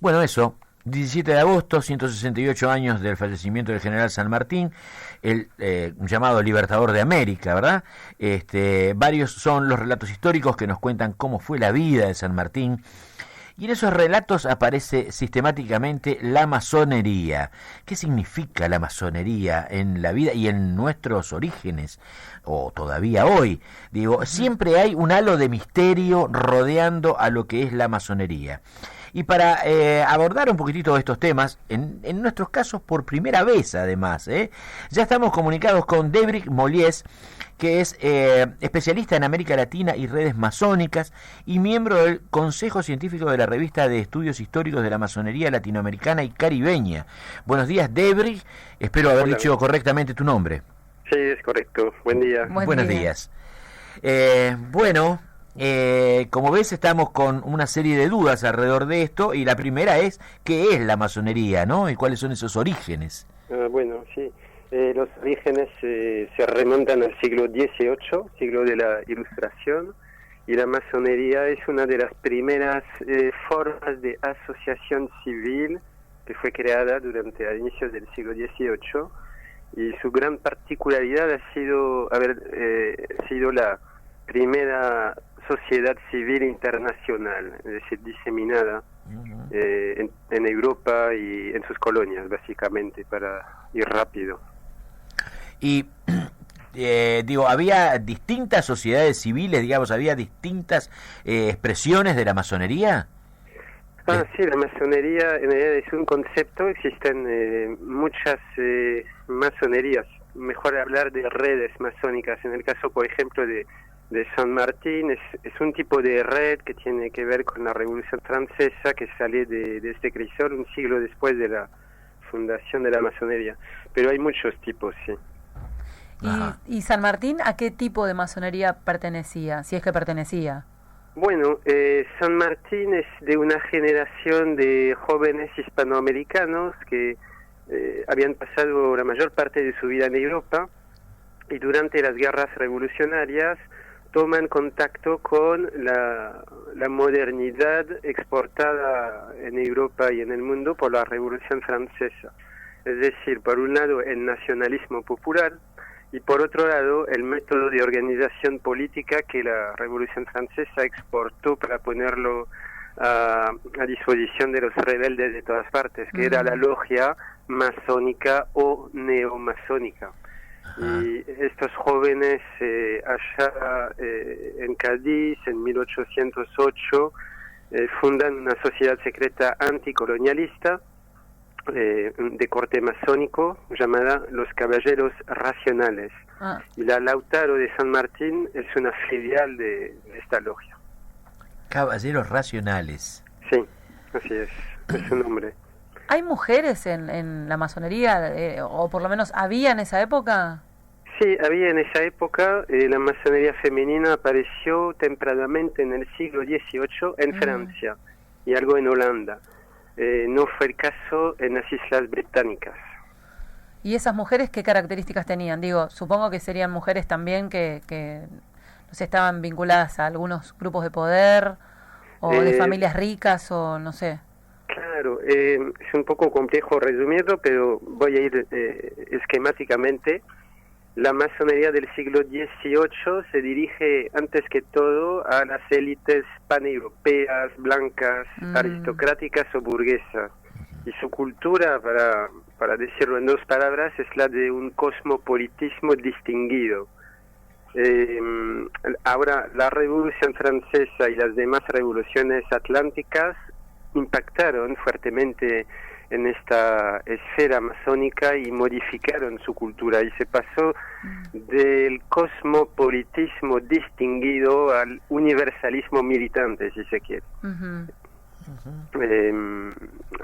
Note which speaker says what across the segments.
Speaker 1: Bueno, eso, 17 de agosto, 168 años del fallecimiento del general San Martín, el llamado Libertador de América, ¿verdad? Varios son los relatos históricos que nos cuentan cómo fue la vida de San Martín. Y en esos relatos aparece sistemáticamente la masonería. ¿Qué significa la masonería en la vida y en nuestros orígenes? O todavía hoy. Digo, siempre hay un halo de misterio rodeando a lo que es la masonería. Y para abordar un poquitito estos temas, en nuestros casos por primera vez además, ya estamos comunicados con Debrick Mollies, que es especialista en América Latina y redes masónicas y miembro del Consejo Científico de la Revista de Estudios Históricos de la Masonería Latinoamericana y Caribeña. Buenos días, Debrick. Espero haber dicho correctamente tu nombre.
Speaker 2: Sí, es correcto. Buen día.
Speaker 1: Buenos días. Como ves, estamos con una serie de dudas alrededor de esto, y la primera es, ¿qué es la masonería, no? ¿Y cuáles son esos orígenes?
Speaker 2: Bueno, sí. Los orígenes se remontan al siglo XVIII, siglo de la Ilustración, y la masonería es una de las primeras formas de asociación civil que fue creada durante a inicios del siglo XVIII, y su gran particularidad ha sido haber sido la primera sociedad civil internacional, es decir, diseminada en Europa y en sus colonias, básicamente, para ir rápido.
Speaker 1: Y había distintas sociedades civiles, digamos, había distintas expresiones de la masonería.
Speaker 2: Sí, la masonería en realidad es un concepto, existen muchas masonerías, mejor hablar de redes masónicas. En el caso, por ejemplo, de San Martín, es un tipo de red que tiene que ver con la Revolución Francesa, que sale de este crisol un siglo después de la fundación de la masonería. Pero hay muchos tipos, sí.
Speaker 3: ¿Y San Martín a qué tipo de masonería pertenecía, si es que pertenecía?
Speaker 2: Bueno, San Martín es de una generación de jóvenes hispanoamericanos que habían pasado la mayor parte de su vida en Europa, y durante las guerras revolucionarias toman contacto con la modernidad exportada en Europa y en el mundo por la Revolución Francesa. Es decir, por un lado el nacionalismo popular, y por otro lado el método de organización política que la Revolución Francesa exportó para ponerlo a disposición de los rebeldes de todas partes, que era la logia masónica o neomasónica. Y estos jóvenes allá en Cádiz, en 1808, fundan una sociedad secreta anticolonialista de corte masónico llamada Los Caballeros Racionales. Y la Lautaro de San Martín es una filial de esta logia.
Speaker 1: Caballeros Racionales.
Speaker 2: Sí, así es su nombre.
Speaker 3: ¿Hay mujeres en la masonería, o por lo menos había en esa época?
Speaker 2: Sí, había en esa época. La masonería femenina apareció tempranamente en el siglo XVIII en Francia y algo en Holanda. No fue el caso en las Islas Británicas.
Speaker 3: ¿Y esas mujeres qué características tenían? Digo, supongo que serían mujeres también que no sé, estaban vinculadas a algunos grupos de poder, o de familias ricas, o no sé.
Speaker 2: Claro, es un poco complejo resumirlo, pero voy a ir esquemáticamente. La masonería del siglo XVIII se dirige antes que todo a las élites paneuropeas, blancas, aristocráticas o burguesas. Y su cultura, para decirlo en dos palabras, es la de un cosmopolitismo distinguido. Ahora, la Revolución Francesa y las demás revoluciones atlánticas impactaron fuertemente en esta esfera masónica y modificaron su cultura, y se pasó del cosmopolitismo distinguido al universalismo militante, si se quiere.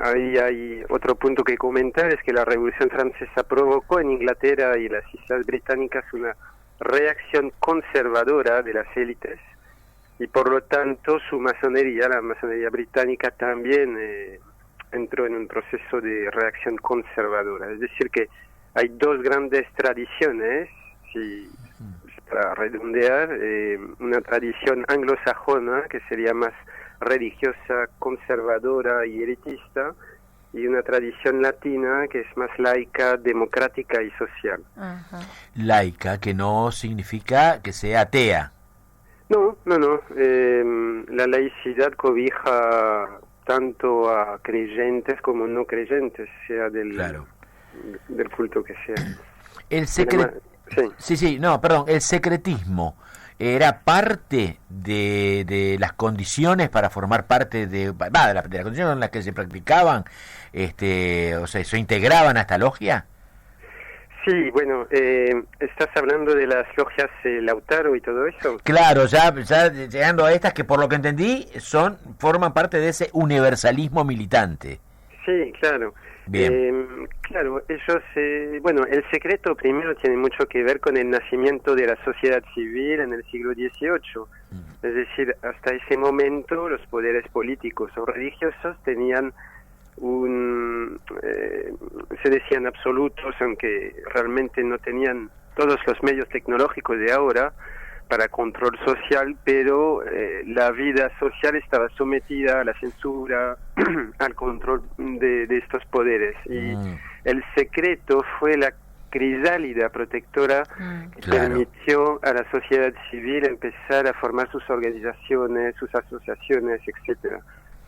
Speaker 2: Ahí hay otro punto que comentar, es que la Revolución Francesa provocó en Inglaterra y las Islas Británicas una reacción conservadora de las élites, y por lo tanto su masonería, la masonería británica, también entró en un proceso de reacción conservadora. Es decir, que hay dos grandes tradiciones, para redondear, una tradición anglosajona, que sería más religiosa, conservadora y elitista, y una tradición latina que es más laica, democrática y social.
Speaker 3: Ajá.
Speaker 1: Laica, que no significa que sea atea.
Speaker 2: No. La laicidad cobija tanto a creyentes como no creyentes, sea del culto que sea.
Speaker 1: El el secretismo era parte de las condiciones para formar parte de las condiciones en las que se practicaban, o sea, se integraban a esta logia.
Speaker 2: Sí, bueno, ¿estás hablando de las logias Lautaro y todo eso?
Speaker 1: Claro, ya llegando a estas que por lo que entendí forman parte de ese universalismo militante.
Speaker 2: Sí, claro.
Speaker 1: Bien.
Speaker 2: Claro, ellos, el secreto primero tiene mucho que ver con el nacimiento de la sociedad civil en el siglo XVIII. Es decir, hasta ese momento los poderes políticos o religiosos tenían se decían absolutos, aunque realmente no tenían todos los medios tecnológicos de ahora para control social, pero la vida social estaba sometida a la censura, al control de estos poderes. Y el secreto fue la crisálida protectora que permitió a la sociedad civil empezar a formar sus organizaciones, sus asociaciones, etcétera.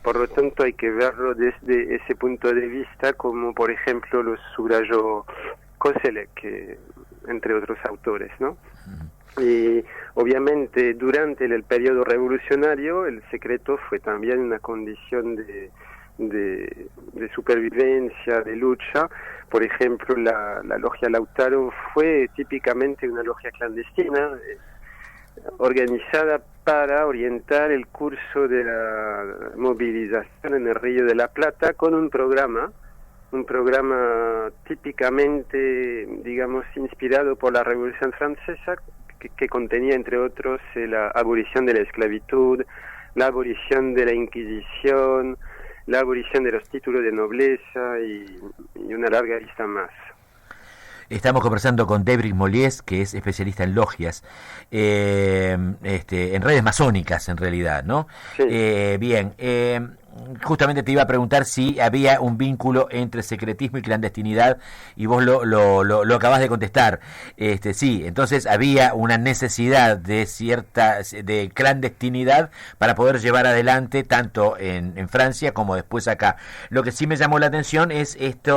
Speaker 2: Por lo tanto, hay que verlo desde ese punto de vista, como por ejemplo lo subrayó Koselleck, entre otros autores, ¿no? Y obviamente durante el periodo revolucionario el secreto fue también una condición de supervivencia, de lucha. Por ejemplo, la logia Lautaro fue típicamente una logia clandestina, organizada para orientar el curso de la movilización en el Río de la Plata con un programa típicamente, digamos, inspirado por la Revolución Francesa, que contenía, entre otros, la abolición de la esclavitud, la abolición de la Inquisición, la abolición de los títulos de nobleza y una larga lista más.
Speaker 1: Estamos conversando con Debris Mollies, que es especialista en logias, en redes masónicas en realidad, ¿no?
Speaker 2: Sí.
Speaker 1: Bien, justamente te iba a preguntar si había un vínculo entre secretismo y clandestinidad, y vos lo acabás de contestar. Sí, entonces había una necesidad de clandestinidad para poder llevar adelante tanto en Francia como después acá. Lo que sí me llamó la atención es este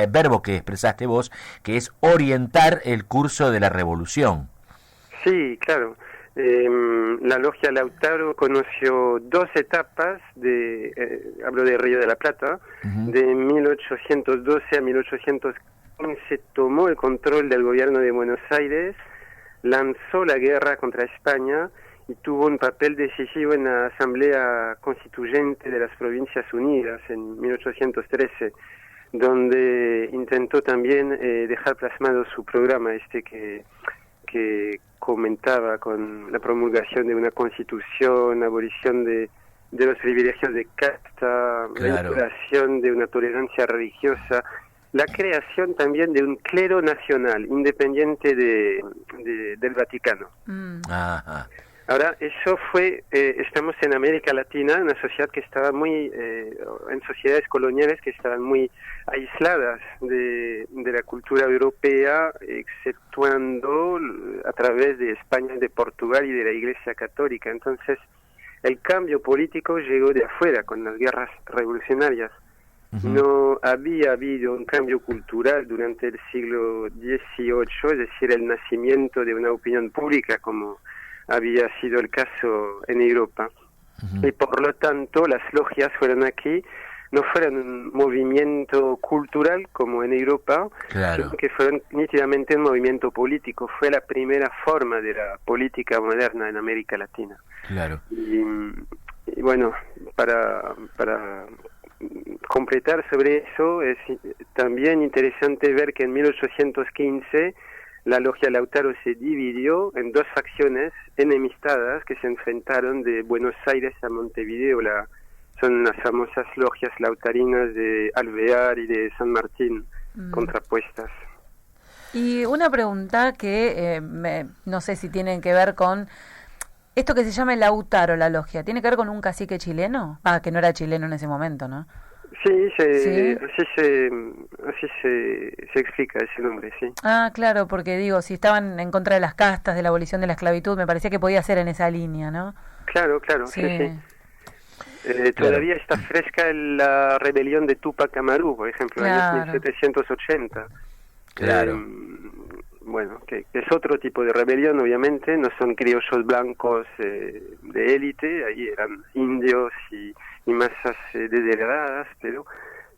Speaker 1: verbo que expresaste vos, que es orientar el curso de la revolución. Sí,
Speaker 2: claro. La logia Lautaro conoció dos etapas hablo de Río de la Plata, de 1812 a 1815 tomó el control del gobierno de Buenos Aires, lanzó la guerra contra España y tuvo un papel decisivo en la Asamblea Constituyente de las Provincias Unidas en 1813, donde intentó también dejar plasmado su programa que comentaba con la promulgación de una constitución, abolición de los privilegios de casta, restauración de una tolerancia religiosa, la creación también de un clero nacional independiente del Vaticano.
Speaker 1: Ajá.
Speaker 2: Ahora, eso fue, estamos en América Latina, una sociedad que estaba en sociedades coloniales que estaban muy aisladas de la cultura europea, exceptuando a través de España, de Portugal y de la Iglesia Católica. Entonces, el cambio político llegó de afuera con las guerras revolucionarias. No había habido un cambio cultural durante el siglo XVIII, es decir, el nacimiento de una opinión pública como había sido el caso en Europa. Y por lo tanto las logias fueron aquí, no fueron un movimiento cultural como en Europa, sino que fueron nítidamente un movimiento político. Fue la primera forma de la política moderna en América Latina. Y bueno, para completar sobre eso, es también interesante ver que en 1815 la logia Lautaro se dividió en dos facciones enemistadas que se enfrentaron de Buenos Aires a Montevideo. Son las famosas logias lautarinas de Alvear y de San Martín, contrapuestas.
Speaker 3: Y una pregunta que no sé si tienen que ver con Esto que se llama el Lautaro, la logia, ¿tiene que ver con un cacique chileno? Ah, que no era chileno en ese momento, ¿no?
Speaker 2: Sí,
Speaker 3: ¿Sí?
Speaker 2: así se explica ese nombre, sí.
Speaker 3: Ah, claro, porque digo, si estaban en contra de las castas, de la abolición de la esclavitud, me parecía que podía ser en esa línea, ¿no?
Speaker 2: Claro, sí, sí. Todavía está fresca la rebelión de Túpac Amaru, por ejemplo, en
Speaker 3: Claro.
Speaker 2: 1780.
Speaker 1: Claro.
Speaker 2: Bueno, que es otro tipo de rebelión, obviamente, no son criollos blancos de élite, ahí eran indios y masas degeneradas, pero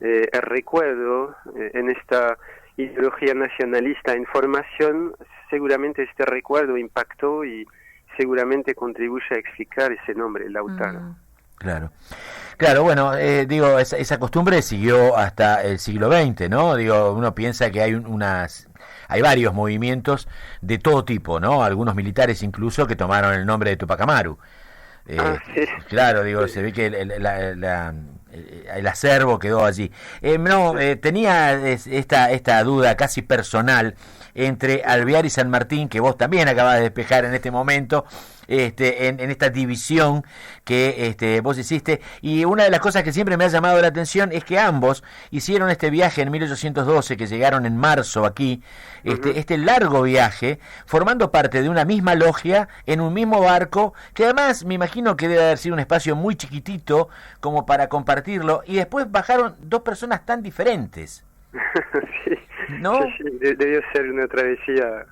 Speaker 2: el recuerdo en esta ideología nacionalista en formación, seguramente este recuerdo impactó y seguramente contribuye a explicar ese nombre, Lautaro.
Speaker 1: Claro. Claro, bueno, digo, esa costumbre siguió hasta el siglo XX, ¿no? Digo, uno piensa que hay varios movimientos de todo tipo, ¿no? Algunos militares incluso que tomaron el nombre de Túpac Amaru.
Speaker 2: Sí.
Speaker 1: Claro, digo, se ve que el acervo quedó allí. Tenía esta duda casi personal entre Alvear y San Martín, que vos también acabas de despejar en este momento, en esta división que vos hiciste, y una de las cosas que siempre me ha llamado la atención es que ambos hicieron este viaje en 1812, que llegaron en marzo aquí, este largo viaje, formando parte de una misma logia, en un mismo barco, que además me imagino que debe haber sido un espacio muy chiquitito como para compartirlo, y después bajaron dos personas tan diferentes.
Speaker 2: Sí,
Speaker 1: ¿no?
Speaker 2: sí, debió ser una travesía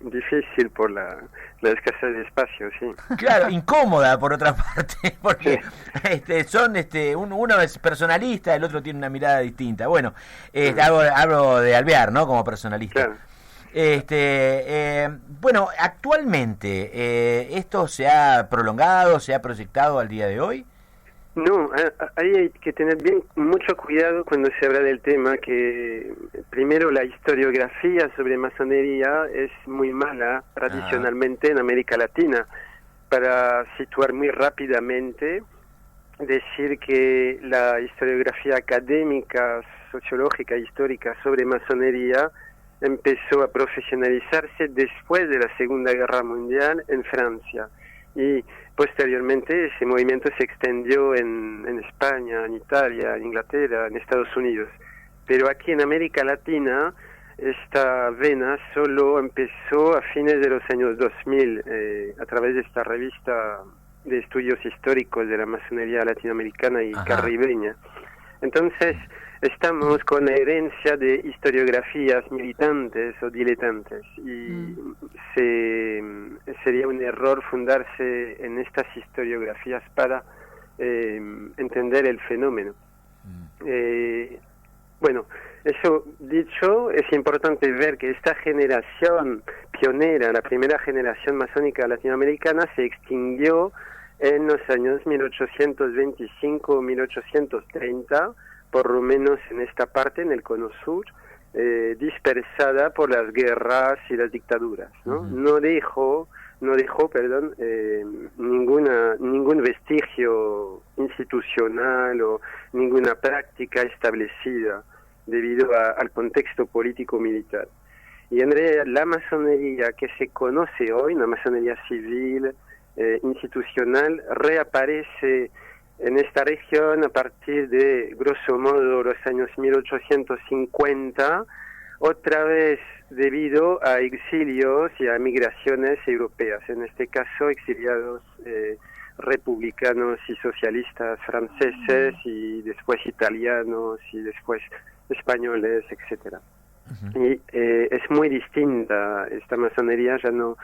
Speaker 2: difícil por la escasez de espacio, sí.
Speaker 1: Claro, incómoda por otra parte, porque uno es personalista, el otro tiene una mirada distinta. Bueno, hablo de Alvear, ¿no? Como personalista.
Speaker 2: Claro.
Speaker 1: Bueno, actualmente, ¿esto se ha prolongado, se ha proyectado al día de hoy?
Speaker 2: No, ahí hay que tener mucho cuidado cuando se habla del tema, que primero la historiografía sobre masonería es muy mala tradicionalmente en América Latina. Para situar muy rápidamente, decir que la historiografía académica, sociológica, histórica sobre masonería empezó a profesionalizarse después de la Segunda Guerra Mundial en Francia. Y posteriormente ese movimiento se extendió en España, en Italia, en Inglaterra, en Estados Unidos. Pero aquí en América Latina esta vena solo empezó a fines de los años 2000 a través de esta revista de estudios históricos de la masonería latinoamericana y caribeña. Entonces estamos con la herencia de historiografías militantes o diletantes y sería un error fundarse en estas historiografías para entender el fenómeno. Bueno, eso dicho, es importante ver que esta generación pionera, la primera generación masónica latinoamericana, se extinguió en los años 1825-1830, por lo menos en esta parte, en el Cono Sur, dispersada por las guerras y las dictaduras, ¿no? No dejó, ningún vestigio institucional o ninguna práctica establecida debido al contexto político-militar. Y en realidad la masonería que se conoce hoy, la masonería civil, institucional, reaparece en esta región a partir de, grosso modo, los años 1850, otra vez debido a exilios y a migraciones europeas, en este caso exiliados republicanos y socialistas franceses y después italianos y después españoles, etcétera. Y es muy distinta esta masonería, ya no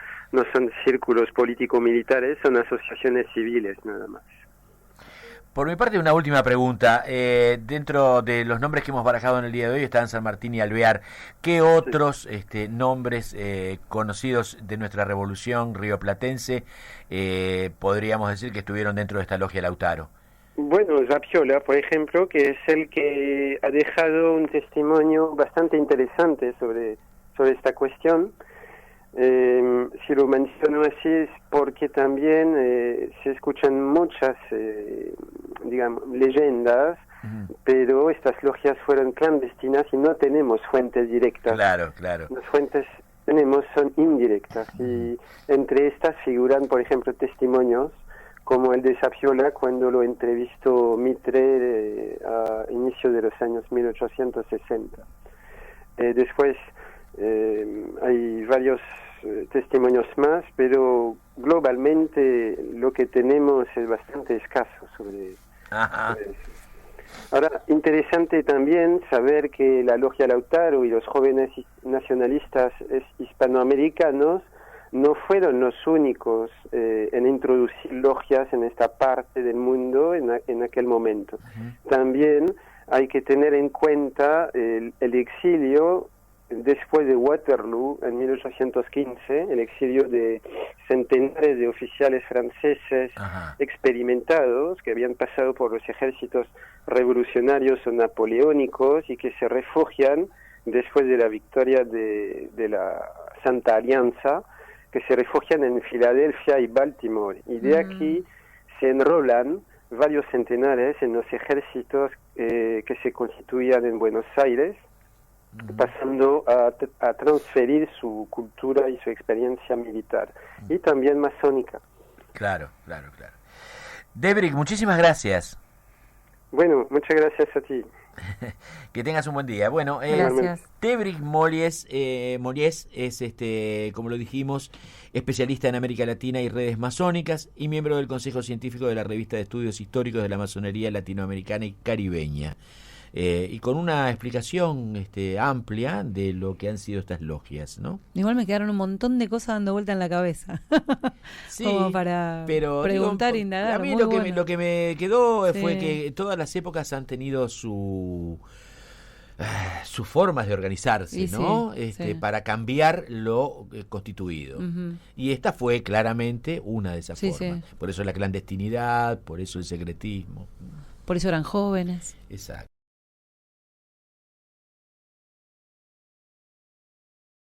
Speaker 2: son círculos político-militares, son asociaciones civiles nada más.
Speaker 1: Por mi parte, una última pregunta. Dentro de los nombres que hemos barajado en el día de hoy están San Martín y Alvear. ¿Qué otros nombres conocidos de nuestra revolución rioplatense podríamos decir que estuvieron dentro de esta logia Lautaro?
Speaker 2: Bueno, Zapiola, por ejemplo, que es el que ha dejado un testimonio bastante interesante sobre esta cuestión. Si lo menciono así es porque también se escuchan muchas, leyendas, pero estas logias fueron clandestinas y no tenemos fuentes directas.
Speaker 1: Claro.
Speaker 2: Las fuentes tenemos son indirectas y entre estas figuran, por ejemplo, testimonios como el de Sapiola cuando lo entrevistó Mitre a inicios de los años 1860. Después hay varios testimonios más, pero globalmente lo que tenemos es bastante escaso sobre eso. Ahora, interesante también saber que la Logia Lautaro y los jóvenes nacionalistas hispanoamericanos no fueron los únicos en introducir logias en esta parte del mundo en aquel momento. También hay que tener en cuenta el exilio después de Waterloo en 1815, el exilio de centenares de oficiales franceses experimentados que habían pasado por los ejércitos revolucionarios o napoleónicos y que se refugian después de la victoria de la Santa Alianza, que se refugian en Filadelfia y Baltimore. Y de aquí se enrolan varios centenares en los ejércitos que se constituían en Buenos Aires, pasando a transferir su cultura y su experiencia militar, y también masónica.
Speaker 1: Claro. Debrick, muchísimas gracias.
Speaker 2: Bueno, muchas gracias a ti.
Speaker 1: Que tengas un buen día. Bueno,
Speaker 3: gracias.
Speaker 1: Debrick Mollès es, como lo dijimos, especialista en América Latina y redes masónicas y miembro del Consejo Científico de la Revista de Estudios Históricos de la Masonería Latinoamericana y Caribeña. Y con una explicación amplia de lo que han sido estas logias, ¿no?
Speaker 3: Igual me quedaron un montón de cosas dando vuelta en la cabeza.
Speaker 1: Sí,
Speaker 3: como para preguntar, indagar.
Speaker 1: A mí lo que me quedó fue que todas las épocas han tenido sus formas de organizarse, ¿no? Para cambiar lo constituido. Y esta fue claramente una de esas formas. Por eso la clandestinidad, por eso el secretismo.
Speaker 3: Por eso eran jóvenes.
Speaker 1: Exacto.